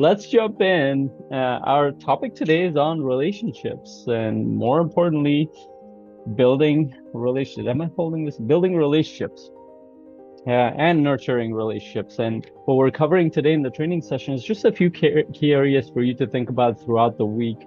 let's jump in. Our topic today is on relationships, and more importantly, building relationships. Am I holding this? Building relationships and nurturing relationships. And what we're covering today in the training session is just a few key areas for you to think about throughout the week.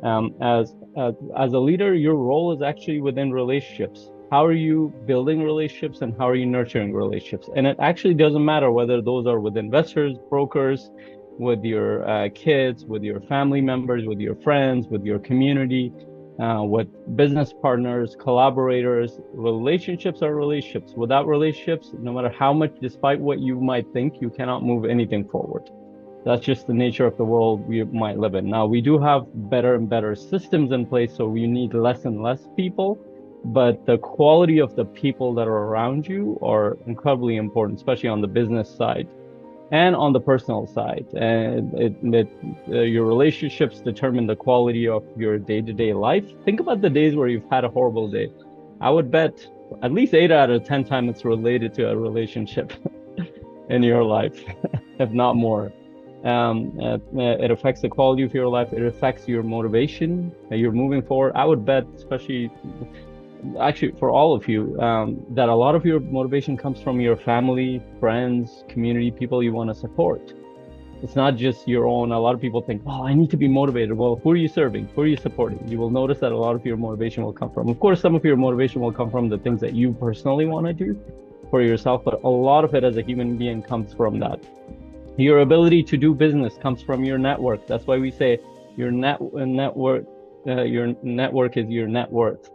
As a leader, your role is actually within relationships. How are you building relationships and how are you nurturing relationships? And it actually doesn't matter whether those are with investors, brokers, with your kids, with your family members, with your friends, with your community, with business partners, collaborators. Relationships are relationships. Without relationships, no matter how much, despite what you might think, you cannot move anything forward. That's just the nature of the world we might live in. Now, we do have better and better systems in place, so we need less and less people, but the quality of the people that are around you are incredibly important, especially on the business side and on the personal side. And your relationships determine the quality of your day-to-day life. Think about the days where you've had a horrible day. I would bet at least 8 out of 10 times it's related to a relationship in your life, if not more. It affects the quality of your life. It affects your motivation. You're moving forward. I would bet, especially actually for all of you, that a lot of your motivation comes from your family, friends, community, people you want to support. It's not just your own. A lot of people think, oh, I need to be motivated. Well, who are you serving? Who are you supporting? You will notice that a lot of your motivation will come from, of course, some of your motivation will come from the things that you personally want to do for yourself, but a lot of it as a human being comes from that. Your ability to do business comes from your network. That's why we say your network is your net worth.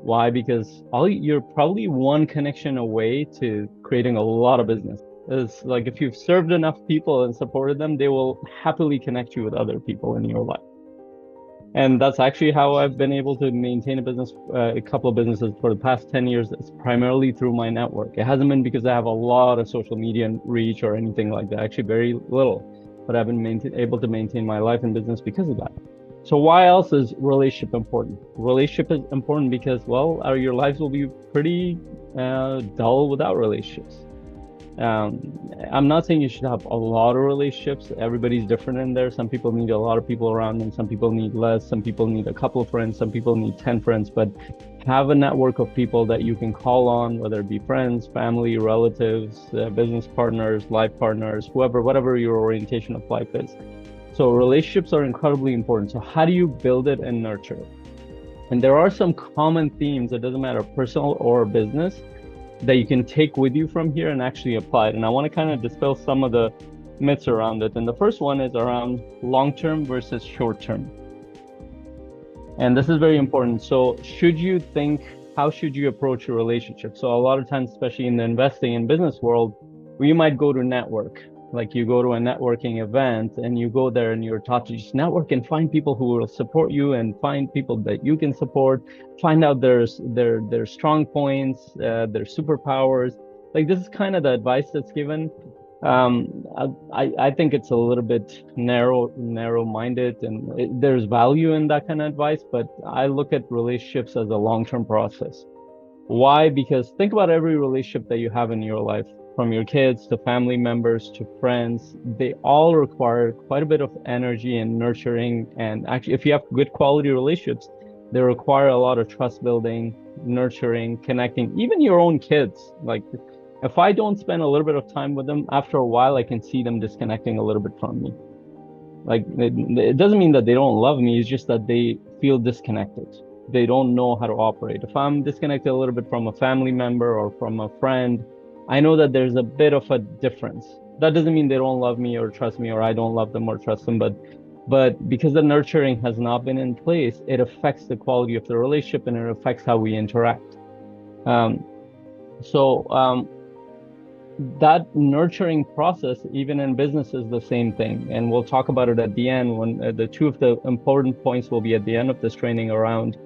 Why? Because you're probably one connection away to creating a lot of business. It's like if you've served enough people and supported them, they will happily connect you with other people in your life. And that's actually how I've been able to maintain a business, a couple of businesses for the past 10 years. It's primarily through my network. It hasn't been because I have a lot of social media reach or anything like that. Actually, very little. But I've been able to maintain my life and business because of that. So why else is relationship important? Relationship is important because, well, your lives will be pretty dull without relationships. I'm not saying you should have a lot of relationships. Everybody's different in there. Some people need a lot of people around them. Some people need less. Some people need a couple of friends. Some people need 10 friends. But have a network of people that you can call on, whether it be friends, family, relatives, business partners, life partners, whatever your orientation of life is. So relationships are incredibly important. So how do you build it and nurture it? And there are some common themes, it doesn't matter personal or business, that you can take with you from here and actually apply it. And I want to kind of dispel some of the myths around it. And the first one is around long-term versus short-term. And this is very important. So how should you approach a relationship? So a lot of times, especially in the investing and business world, you might go to network. Like you go to a networking event and you go there and you're taught to just network and find people who will support you and find people that you can support, find out their strong points, their superpowers. Like this is kind of the advice that's given. I think it's a little bit narrow-minded and there's value in that kind of advice, but I look at relationships as a long-term process. Why? Because think about every relationship that you have in your life. From your kids to family members to friends, they all require quite a bit of energy and nurturing. And actually, if you have good quality relationships, they require a lot of trust building, nurturing, connecting. Even your own kids, like if I don't spend a little bit of time with them, after a while, I can see them disconnecting a little bit from me. Like it doesn't mean that they don't love me, it's just that they feel disconnected. They don't know how to operate. If I'm disconnected a little bit from a family member or from a friend, I know that there's a bit of a difference. That doesn't mean they don't love me or trust me, or I don't love them or trust them, but because the nurturing has not been in place, it affects the quality of the relationship and it affects how we interact. That nurturing process, even in business, is the same thing. And we'll talk about it at the end when the two of the important points will be at the end of this training around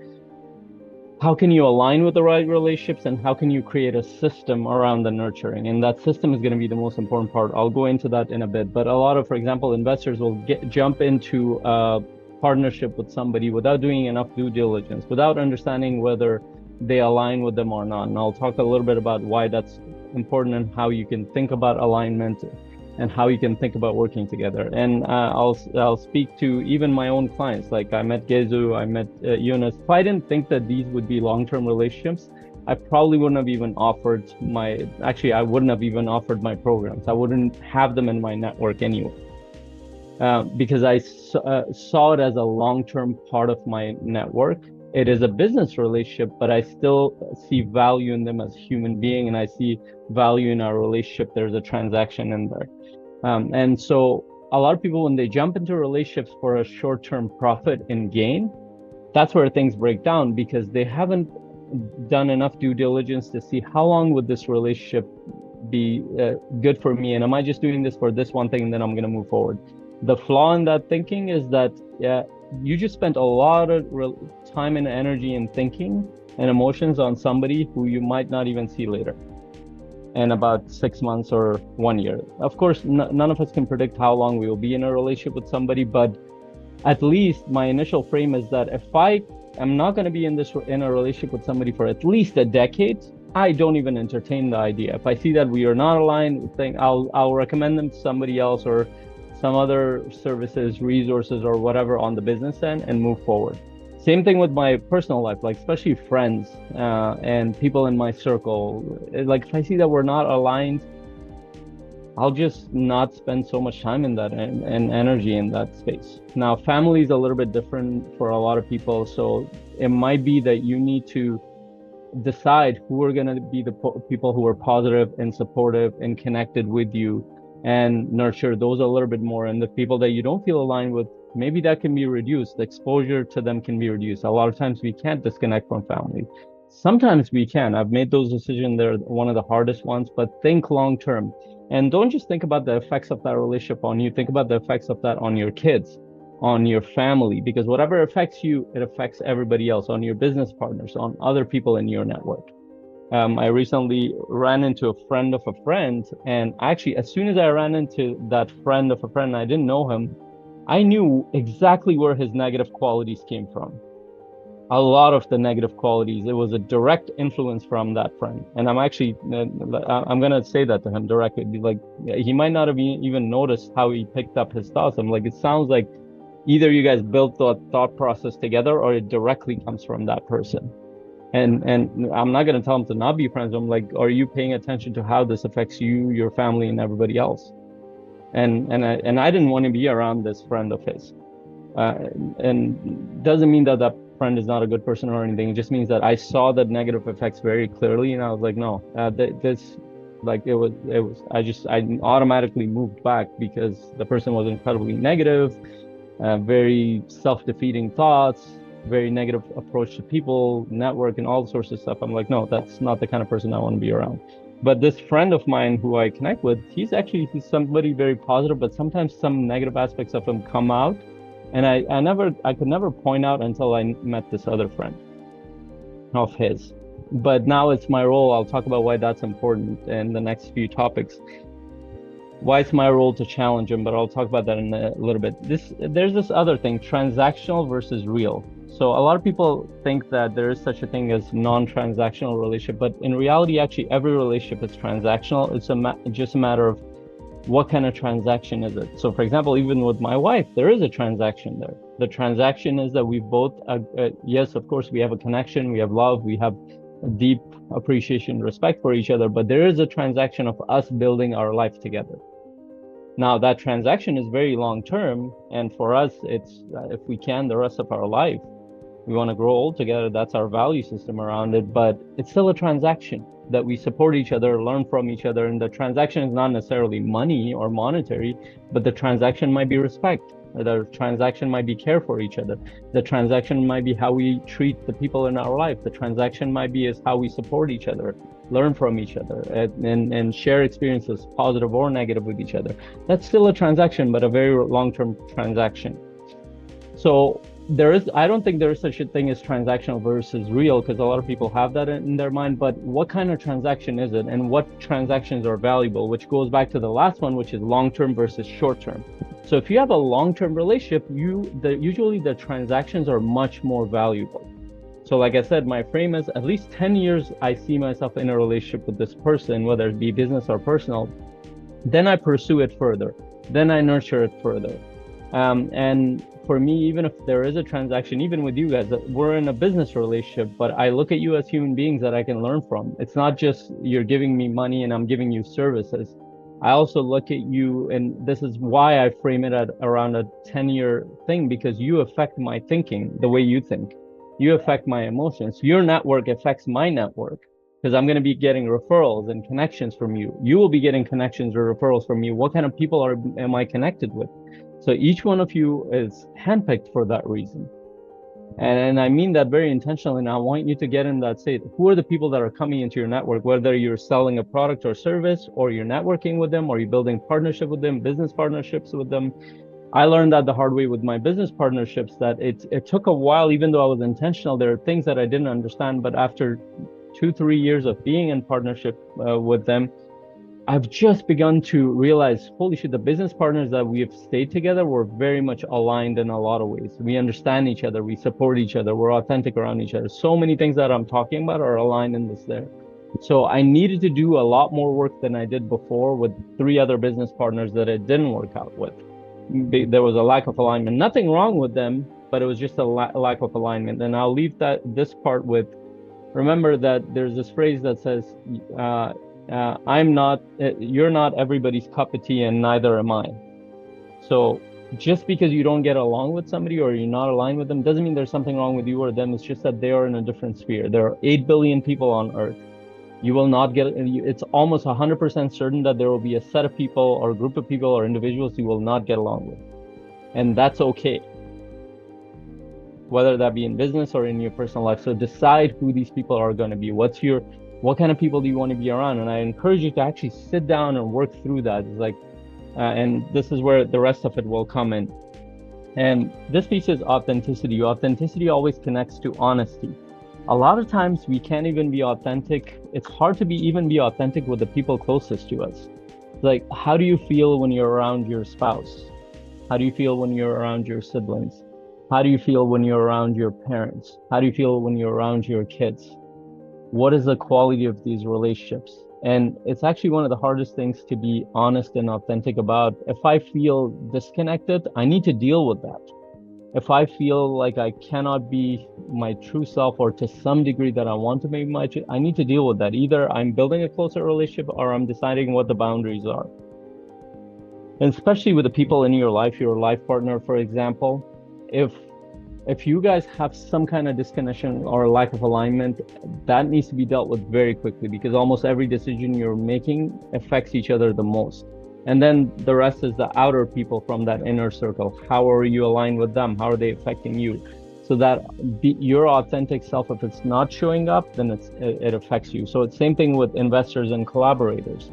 how can you align with the right relationships and how can you create a system around the nurturing? And that system is going to be the most important part. I'll go into that in a bit. But a lot of, for example, investors will jump into a partnership with somebody without doing enough due diligence, without understanding whether they align with them or not. And I'll talk a little bit about why that's important and how you can think about alignment and how you can think about working together. And I'll speak to even my own clients. Like I met Gezu, I met Yunus. If I didn't think that these would be long-term relationships, I probably wouldn't have even offered I wouldn't have even offered my programs. I wouldn't have them in my network anyway. Because I saw it as a long-term part of my network. It is a business relationship, but I still see value in them as human being, and I see value in our relationship. There's a transaction in there. And so a lot of people, when they jump into relationships for a short-term profit and gain, that's where things break down, because they haven't done enough due diligence to see how long would this relationship be good for me, and am I just doing this for this one thing and then I'm going to move forward. The flaw in that thinking is that you just spent a lot of time and energy and thinking and emotions on somebody who you might not even see later in about 6 months or 1 year. Of course, none of us can predict how long we will be in a relationship with somebody, but at least my initial frame is that if I am not going to be in a relationship with somebody for at least a decade, I don't even entertain the idea. If I see that we are not aligned, I'll recommend them to somebody else or some other services, resources, or whatever on the business end, and move forward. Same thing with my personal life, like especially friends and people in my circle. Like if I see that we're not aligned, I'll just not spend so much time in that and energy in that space. Now, family is a little bit different for a lot of people. So it might be that you need to decide who are going to be the people who are positive and supportive and connected with you, and nurture those a little bit more. And the people that you don't feel aligned with, maybe that can be reduced. The exposure to them can be reduced. A lot of times we can't disconnect from family. Sometimes we can. I've made those decisions. They're one of the hardest ones, but think long term. And don't just think about the effects of that relationship on you. Think about the effects of that on your kids, on your family, because whatever affects you, it affects everybody else, on your business partners, on other people in your network. I recently ran into a friend of a friend, and actually, as soon as I ran into that friend of a friend, I didn't know him, I knew exactly where his negative qualities came from. A lot of the negative qualities, it was a direct influence from that friend. And I'm going to say that to him directly. Like, he might not have even noticed how he picked up his thoughts. I'm like, it sounds like either you guys built the thought process together or it directly comes from that person. And I'm not going to tell him to not be friends. I'm like, are you paying attention to how this affects you, your family, and everybody else? And I didn't want to be around this friend of his. And doesn't mean that that friend is not a good person or anything. It just means that I saw the negative effects very clearly, and I was like, no, this, like it was. I automatically moved back because the person was incredibly negative, very self-defeating thoughts, very negative approach to people, network, and all sorts of stuff. I'm like, no, that's not the kind of person I want to be around. But this friend of mine who I connect with, he's somebody very positive, but sometimes some negative aspects of him come out. And I could never point out until I met this other friend of his. But now it's my role. I'll talk about why that's important in the next few topics. Why it's my role to challenge him, but I'll talk about that in a little bit. There's this other thing, transactional versus real. So a lot of people think that there is such a thing as non-transactional relationship, but in reality, actually, every relationship is transactional. It's just a matter of what kind of transaction is it. So for example, even with my wife, there is a transaction there. The transaction is that we both, yes, of course, we have a connection, we have love, we have a deep appreciation, respect for each other, but there is a transaction of us building our life together. Now that transaction is very long-term, and for us, it's if we can, the rest of our life, we want to grow old together. That's our value system around it, but it's still a transaction that we support each other, learn from each other. And the transaction is not necessarily money or monetary, but the transaction might be respect. The transaction might be care for each other. The transaction might be how we treat the people in our life. The transaction might be is how we support each other, learn from each other, and share experiences, positive or negative, with each other. That's still a transaction, but a very long-term transaction. So I don't think there is such a thing as transactional versus real, because a lot of people have that in their mind, but what kind of transaction is it, and what transactions are valuable, which goes back to the last one, which is long-term versus short-term. So if you have a long-term relationship, usually the transactions are much more valuable. So like I said, my frame is at least 10 years, I see myself in a relationship with this person, whether it be business or personal. Then I pursue it further. Then I nurture it further. And for me, even if there is a transaction, even with you guys, we're in a business relationship, but I look at you as human beings that I can learn from. It's not just you're giving me money and I'm giving you services. I also look at you, and this is why I frame it at around a 10-year thing, because you affect my thinking, the way you think. You affect my emotions. Your network affects my network because I'm going to be getting referrals and connections from you. You will be getting connections or referrals from me. What kind of people am I connected with? So each one of you is handpicked for that reason. And I mean that very intentionally. And I want you to get in that state. Who are the people that are coming into your network, whether you're selling a product or service, or you're networking with them, or you're building partnership with them, business partnerships with them. I learned that the hard way with my business partnerships, that it took a while, even though I was intentional. There are things that I didn't understand, but after 2-3 years of being in partnership with them, I've just begun to realize, holy shit, the business partners that we have stayed together, we're very much aligned in a lot of ways. We understand each other, we support each other, we're authentic around each other. So many things that I'm talking about are aligned in this there. So I needed to do a lot more work than I did before with 3 other business partners that it didn't work out with. There was a lack of alignment. Nothing wrong with them, but it was just a lack of alignment. And I'll leave this part with, remember that there's this phrase that says, you're not everybody's cup of tea, and neither am I. So just because you don't get along with somebody or you're not aligned with them doesn't mean there's something wrong with you or them. It's just that they are in a different sphere. There are 8 billion people on Earth. You will not get, it's almost 100% certain that there will be a set of people or a group of people or individuals you will not get along with. And that's okay, whether that be in business or in your personal life. So decide who these people are going to be. What kind of people do you want to be around? And I encourage you to actually sit down and work through that. It's like, and this is where the rest of it will come in. And this piece is authenticity. Authenticity always connects to honesty. A lot of times we can't even be authentic. It's hard to even be authentic with the people closest to us. Like, how do you feel when you're around your spouse? How do you feel when you're around your siblings? How do you feel when you're around your parents? How do you feel when you're around your kids? What is the quality of these relationships? And it's actually one of the hardest things to be honest and authentic about. If I feel disconnected, I need to deal with that. If I feel like I cannot be my true self, or to some degree that I want to be I need to deal with that. Either I'm building a closer relationship or I'm deciding what the boundaries are. And especially with the people in your life partner, for example, if you guys have some kind of disconnection or lack of alignment, that needs to be dealt with very quickly, because almost every decision you're making affects each other the most. And then the rest is the outer people from that inner circle. How are you aligned with them? How are they affecting you? So that your authentic self, if it's not showing up, then it affects you. So it's same thing with investors and collaborators.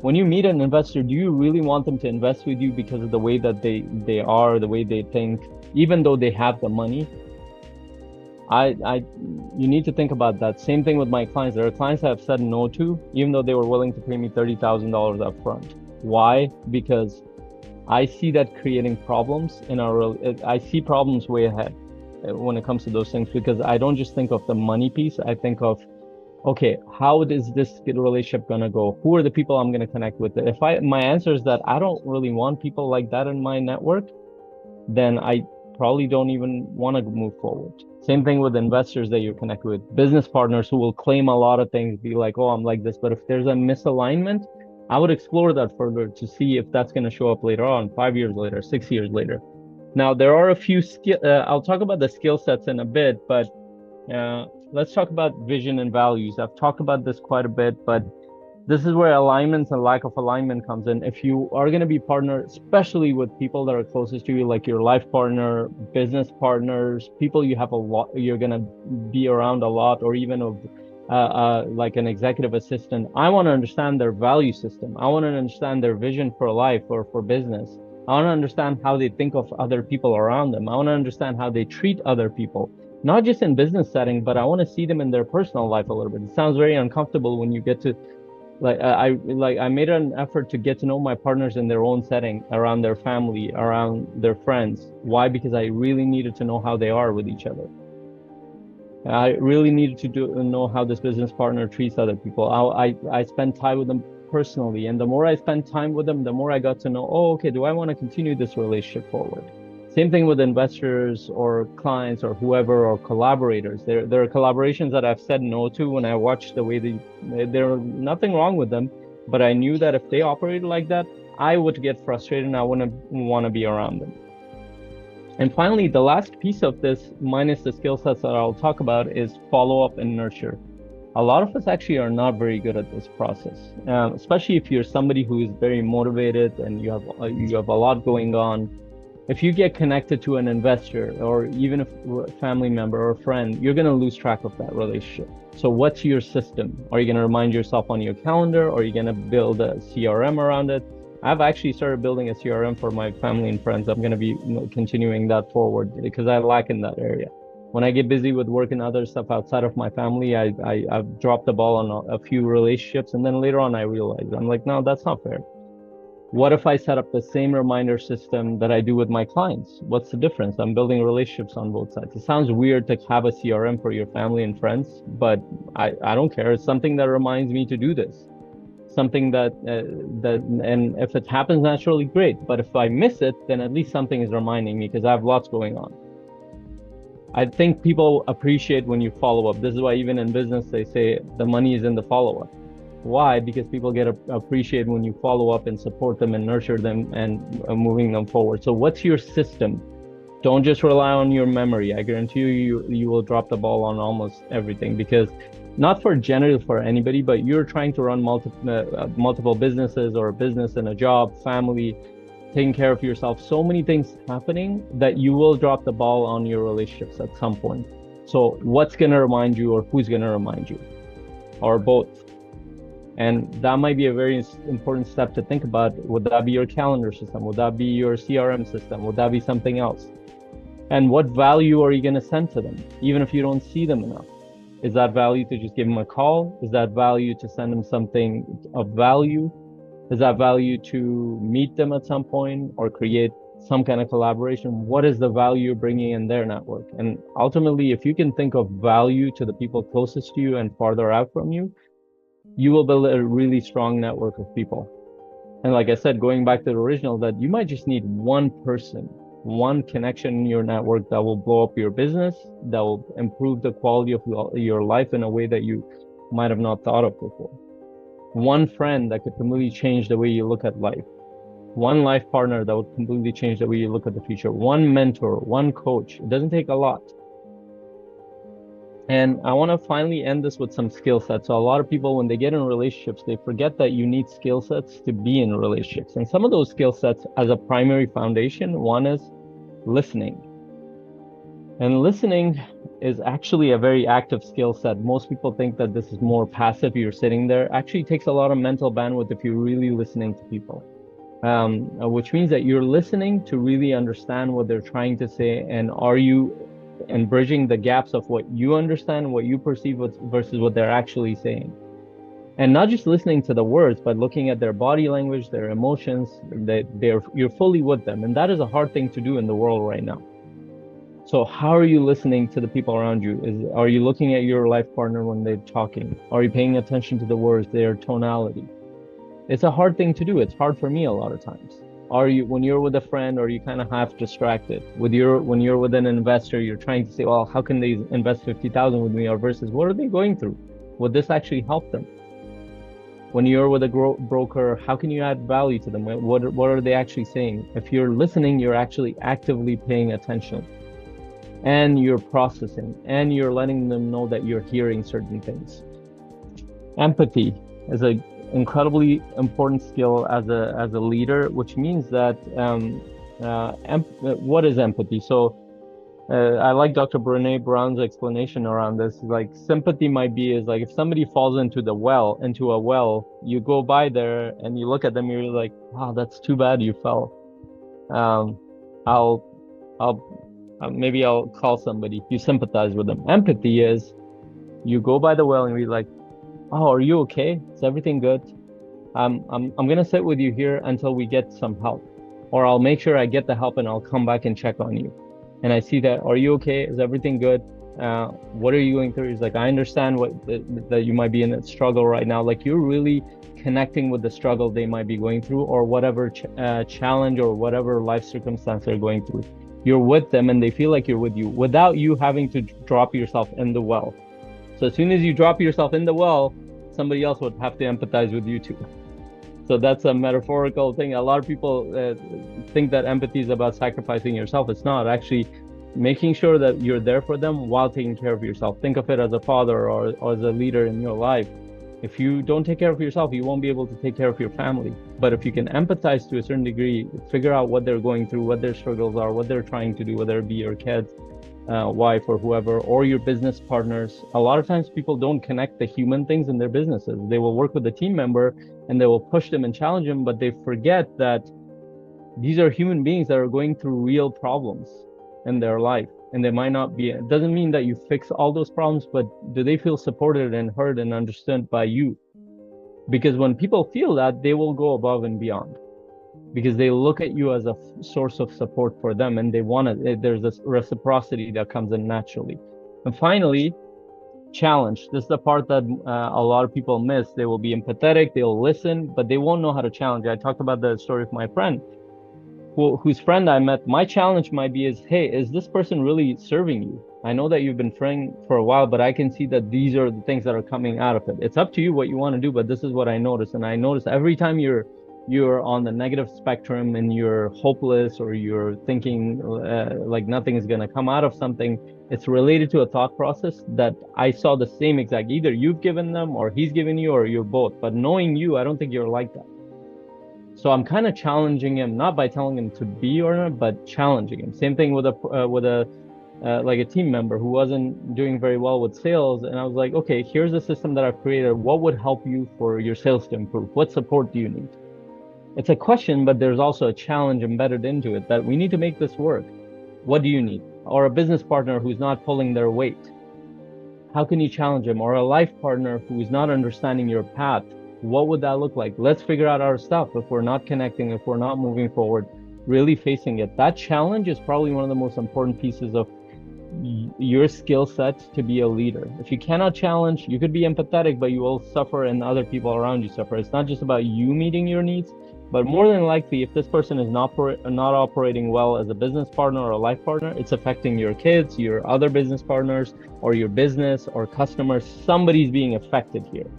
When you meet an investor, do you really want them to invest with you because of the way that they are, the way they think, even though they have the money? You need to think about that. Same thing with my clients. There are clients I have said no to, even though they were willing to pay me $30,000 up front. Why? Because I see that creating problems I see problems way ahead when it comes to those things, because I don't just think of the money piece. I think of, okay, how is this relationship gonna go? Who are the people I'm gonna connect with? If my answer is that I don't really want people like that in my network, then I probably don't even want to move forward. Same thing with investors that you connect with, business partners who will claim a lot of things, be like, oh, I'm like this. But if there's a misalignment, I would explore that further to see if that's going to show up later on, 5 years later, 6 years later. Now, there are a few I'll talk about the skill sets in a bit, but let's talk about vision and values. I've talked about this quite a bit, but this is where alignments and lack of alignment comes in. If you are going to be partnered, especially with people that are closest to you, like your life partner, business partners, people you have a lot, you're going to be around a lot, or even like an executive assistant, I want to understand their value system. I want to understand their vision for life or for business. I want to understand how they think of other people around them. I want to understand how they treat other people, not just in business setting, but I want to see them in their personal life a little bit. It sounds very uncomfortable when you get to I made an effort to get to know my partners in their own setting, around their family, around their friends. Why? Because I really needed to know how they are with each other. I really needed to know how this business partner treats other people. I spend time with them personally. And the more I spent time with them, the more I got to know, oh, okay, do I want to continue this relationship forward? Same thing with investors or clients or whoever or collaborators. There are collaborations that I've said no to when I watched the way there's nothing wrong with them, but I knew that if they operated like that, I would get frustrated and I wouldn't want to be around them. And finally, the last piece of this, minus the skill sets that I'll talk about, is follow up and nurture. A lot of us actually are not very good at this process, especially if you're somebody who is very motivated and you have a lot going on. If you get connected to an investor or even a family member or a friend, you're going to lose track of that relationship. So what's your system? Are you going to remind yourself on your calendar, or are you going to build a CRM around it? I've actually started building a CRM for my family and friends. I'm going to be continuing that forward because I lack in that area. When I get busy with work and other stuff outside of my family, I've dropped the ball on a few relationships. And then later on, I realized, I'm like, no, that's not fair. What if I set up the same reminder system that I do with my clients? What's the difference? I'm building relationships on both sides. It sounds weird to have a CRM for your family and friends, but I don't care. It's something that reminds me to do this. Something and if it happens naturally, great. But if I miss it, then at least something is reminding me because I have lots going on. I think people appreciate when you follow up. This is why even in business, they say the money is in the follow-up. Why? Because people appreciate when you follow up and support them and nurture them and moving them forward. So what's your system? Don't just rely on your memory. I guarantee you will drop the ball on almost everything, because not for generally for anybody, but you're trying to run multiple businesses or a business and a job, family, taking care of yourself, so many things happening that you will drop the ball on your relationships at some point. So what's going to remind you, or who's going to remind you, or both? And that might be a very important step to think about. Would that be your calendar system? Would that be your CRM system? Would that be something else? And what value are you going to send to them, even if you don't see them enough? Is that value to just give them a call? Is that value to send them something of value? Is that value to meet them at some point or create some kind of collaboration? What is the value you're bringing in their network? And ultimately, if you can think of value to the people closest to you and farther out from you, you will build a really strong network of people. And like I said, going back to the original, that you might just need one person, one connection in your network that will blow up your business, that will improve the quality of your life in a way that you might have not thought of before. One friend that could completely change the way you look at life. One life partner that would completely change the way you look at the future. One mentor, one coach. It doesn't take a lot. And I want to finally end this with some skill sets. So a lot of people, when they get in relationships, they forget that you need skill sets to be in relationships. And some of those skill sets as a primary foundation, one is listening. And listening is actually a very active skill set. Most people think that this is more passive. You're sitting there. Actually, it takes a lot of mental bandwidth if you're really listening to people, which means that you're listening to really understand what they're trying to say. And bridging the gaps of what you understand, what you perceive versus what they're actually saying. And not just listening to the words, but looking at their body language, their emotions, you're fully with them. And that is a hard thing to do in the world right now. So how are you listening to the people around you? Are you looking at your life partner when they're talking? Are you paying attention to the words, their tonality? It's a hard thing to do. It's hard for me a lot of times. When you're with a friend, are you kind of half distracted? When you're with an investor, you're trying to say, well, how can they invest 50,000 with me, or versus what are they going through? Would this actually help them? When you're with a broker, how can you add value to them? What are they actually saying? If you're listening, you're actually actively paying attention, and you're processing, and you're letting them know that you're hearing certain things. Empathy is a incredibly important skill as a leader, which means that what is empathy? So I like Dr. Brene Brown's explanation around this. Like, sympathy might be is like if somebody falls into a well, you go by there and you look at them, you're like, wow, that's too bad you fell. Maybe I'll call somebody. You sympathize with them. Empathy is you go by the well and you're like, oh, are you okay? Is everything good? I'm gonna sit with you here until we get some help, or I'll make sure I get the help and I'll come back and check on you. And I see that, are you okay? Is everything good? what are you going through? He's like, I understand that you might be in a struggle right now. Like, you're really connecting with the struggle they might be going through, or whatever challenge or whatever life circumstance they're going through. You're with them and they feel like you're with you without you having to drop yourself in the well. So as soon as you drop yourself in the well, somebody else would have to empathize with you too. So that's a metaphorical thing. A lot of people think that empathy is about sacrificing yourself. It's not. Actually, making sure that you're there for them while taking care of yourself. Think of it as a father or as a leader in your life. If you don't take care of yourself, you won't be able to take care of your family. But if you can empathize to a certain degree, figure out what they're going through, what their struggles are, what they're trying to do, whether it be your kids, wife or whoever, or your business partners. A lot of times people don't connect the human things in their businesses. They will work with a team member and they will push them and challenge them, but they forget that these are human beings that are going through real problems in their life. And they might not be, it doesn't mean that you fix all those problems, but do they feel supported and heard and understood by you? Because when people feel that, they will go above and beyond, because they look at you as a source of support for them, and they want to, there's this reciprocity that comes in naturally. And finally, challenge. This is the part that a lot of people miss. They will be empathetic, they'll listen, but they won't know how to challenge. I talked about the story of my friend, whose friend I met. My challenge might be is, hey, is this person really serving you? I know that you've been friends for a while, but I can see that these are the things that are coming out of it. It's up to you what you want to do, but this is what I notice. And I notice every time you're on the negative spectrum and you're hopeless, or you're thinking like nothing is going to come out of something, it's related to a thought process that I saw the same exact, either you've given them or he's given you, or you're both. But knowing you, I don't think you're like that. So I'm kind of challenging him, not by telling him to be or not, but challenging him. Same thing with a like a team member who wasn't doing very well with sales. And I was like, okay, here's a system that I've created. What would help you for your sales to improve? What support do you need? It's a question, but there's also a challenge embedded into it, that we need to make this work. What do you need? Or a business partner who's not pulling their weight. How can you challenge him? Or a life partner who is not understanding your path. What would that look like? Let's figure out our stuff. If we're not connecting, if we're not moving forward, really facing it. That challenge is probably one of the most important pieces of your skill set to be a leader. If you cannot challenge, you could be empathetic, but you will suffer and other people around you suffer. It's not just about you meeting your needs, but more than likely, if this person is not operating well as a business partner or a life partner, it's affecting your kids, your other business partners, or your business or customers. Somebody's being affected here.